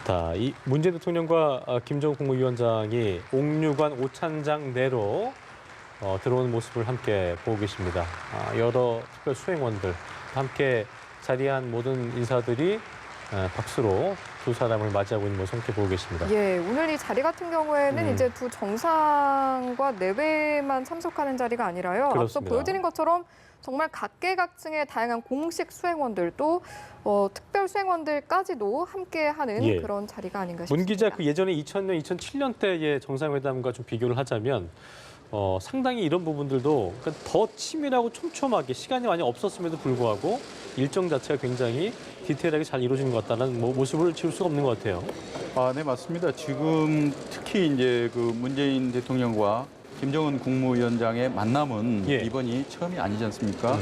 자, 이 문재인 대통령과 김정은 국무위원장이 옥류관 오찬장 내로 들어오는 모습을 함께 보고 계십니다. 여러 특별 수행원들 함께 자리한 모든 인사들이 박수로 두 사람을 맞이하고 있는 모습 함께 보고 계십니다. 예, 오늘 이 자리 같은 경우에는 이제 두 정상과 내외만 참석하는 자리가 아니라요. 그렇습니다. 앞서 보여드린 것처럼 정말 각계각층의 다양한 공식 수행원들도 특별 수행원들까지도 함께하는 예. 그런 자리가 아닌가 싶습니다. 문 기자, 그 예전에 2000년, 2007년 때의 정상회담과 좀 비교를 하자면 상당히 이런 부분들도 그러니까 더 치밀하고 촘촘하게 시간이 많이 없었음에도 불구하고 일정 자체가 굉장히 디테일하게 잘 이루어진 것 같다는 모습을 지울 수가 없는 것 같아요. 네, 맞습니다. 지금 특히 이제 그 문재인 대통령과 김정은 국무위원장의 만남은 예. 이번이 처음이 아니지 않습니까?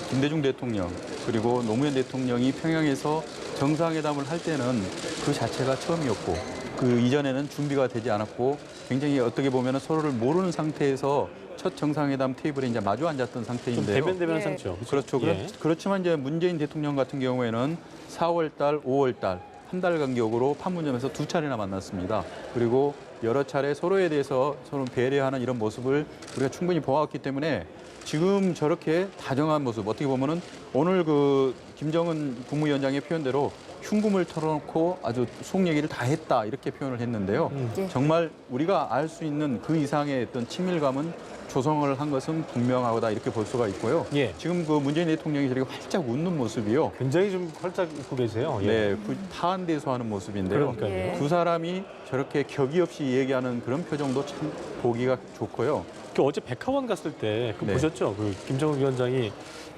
김대중 대통령 그리고 노무현 대통령이 평양에서 정상회담을 할 때는 그 자체가 처음이었고 그 이전에는 준비가 되지 않았고 굉장히 어떻게 보면 서로를 모르는 상태에서 첫 정상회담 테이블에 이제 마주 앉았던 좀 상태인데요. 대면대면 예. 상태죠. 그렇죠. 예. 그렇지만 이제 문재인 대통령 같은 경우에는 4월 달, 5월 달, 한 달 간격으로 판문점에서 두 차례나 만났습니다. 그리고 여러 차례 서로에 대해서 서로 배려하는 이런 모습을 우리가 충분히 보았기 때문에 지금 저렇게 다정한 모습, 어떻게 보면은 오늘 그 김정은 국무위원장의 표현대로 흉금을 털어놓고 아주 속 얘기를 다 했다 이렇게 표현을 했는데요. 예. 정말 우리가 알 수 있는 그 이상의 어떤 친밀감은 조성을 한 것은 분명하다 이렇게 볼 수가 있고요. 예. 지금 그 문재인 대통령이 저렇게 활짝 웃는 모습이요. 굉장히 좀 활짝 웃고 계세요. 예. 네, 그 타한 데서 하는 모습인데요. 그러니까요. 예. 두 사람이 저렇게 격의 없이 얘기하는 그런 표정도 참 보기가 좋고요. 그 어제 백화원 갔을 때 네. 보셨죠? 그 김정은 위원장이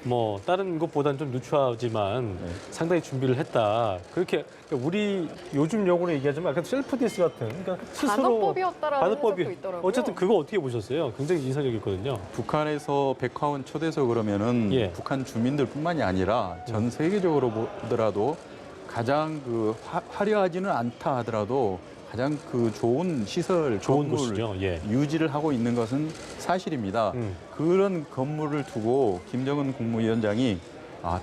뭐 다른 것보다는 좀 누추하지만 네. 상당히 준비를 했다. 그렇게 그러니까 우리 요즘 용어로 얘기하자면 약간 셀프 디스 같은 그러니까 스스로 반어법이었다라는 반어법이 해석도 있더라고요. 어쨌든 그거 어떻게 보셨어요? 굉장히 인상적이었거든요. 북한에서 백화원 초대서 그러면은 예. 북한 주민들뿐만이 아니라 전 세계적으로 보더라도 가장 그 화려하지는 않다 하더라도 가장 그 좋은 시설, 좋은 건물 곳이죠. 예. 유지를 하고 있는 것은 사실입니다. 그런 건물을 두고 김정은 국무위원장이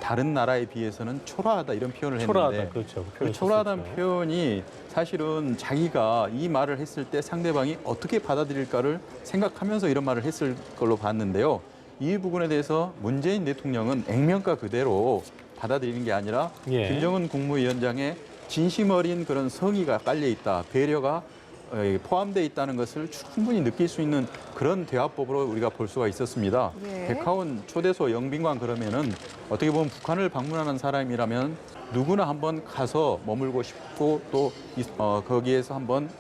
다른 나라에 비해서는 초라하다 이런 표현을 초라하다. 했는데 그렇죠. 그 초라하다는 표현이 사실은 자기가 이 말을 했을 때 상대방이 어떻게 받아들일까를 생각하면서 이런 말을 했을 걸로 봤는데요. 이 부분에 대해서 문재인 대통령은 액면가 그대로 받아들이는 게 아니라 예. 김정은 국무위원장의 진심 어린 그런 성의가 깔려 있다, 배려가 포함되어 있다는 것을 충분히 느낄 수 있는 그런 대화법으로 우리가 볼 수가 있었습니다. 예. 백화원 초대소 영빈관 그러면은 어떻게 보면 북한을 방문하는 사람이라면 누구나 한번 가서 머물고 싶고 또 거기에서 한번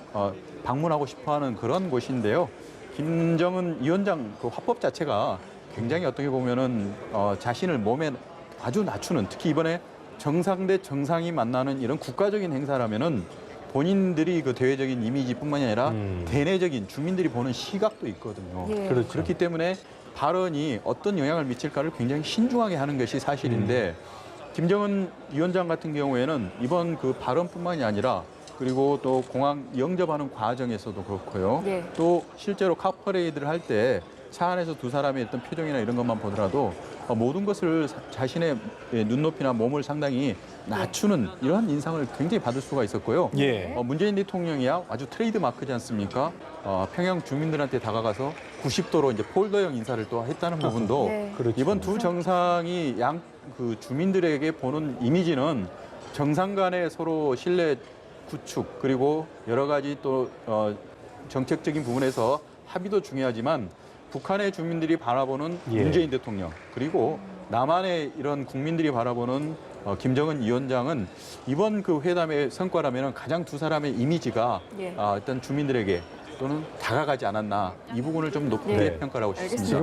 방문하고 싶어하는 그런 곳인데요. 김정은 위원장 그 화법 자체가 굉장히 어떻게 보면은 자신을 몸에 아주 낮추는 특히 이번에 정상 대 정상이 만나는 이런 국가적인 행사라면은 본인들이 그 대외적인 이미지뿐만이 아니라 대내적인 주민들이 보는 시각도 있거든요. 예. 그렇죠. 그렇기 때문에 발언이 어떤 영향을 미칠까를 굉장히 신중하게 하는 것이 사실인데 김정은 위원장 같은 경우에는 이번 그 발언뿐만이 아니라 그리고 또 공항 영접하는 과정에서도 그렇고요. 예. 또 실제로 카퍼레이드를 할 때 차 안에서 두 사람의 어떤 표정이나 이런 것만 보더라도 모든 것을 자신의 눈높이나 몸을 상당히 낮추는 이러한 인상을 굉장히 받을 수가 있었고요. 예. 문재인 대통령이야 아주 트레이드 마크지 않습니까? 평양 주민들한테 다가가서 90도로 이제 폴더형 인사를 또 했다는 부분도 네. 그렇죠. 이번 두 정상이 그 주민들에게 보는 이미지는 정상 간의 서로 신뢰 구축 그리고 여러 가지 또 정책적인 부분에서 합의도 중요하지만 북한의 주민들이 바라보는 예. 문재인 대통령 그리고 남한의 이런 국민들이 바라보는 김정은 위원장은 이번 그 회담의 성과라면 가장 두 사람의 이미지가 예. 일단 주민들에게 또는 다가가지 않았나 이 부분을 좀 높게 네. 평가를 하고 싶습니다. 알겠습니다.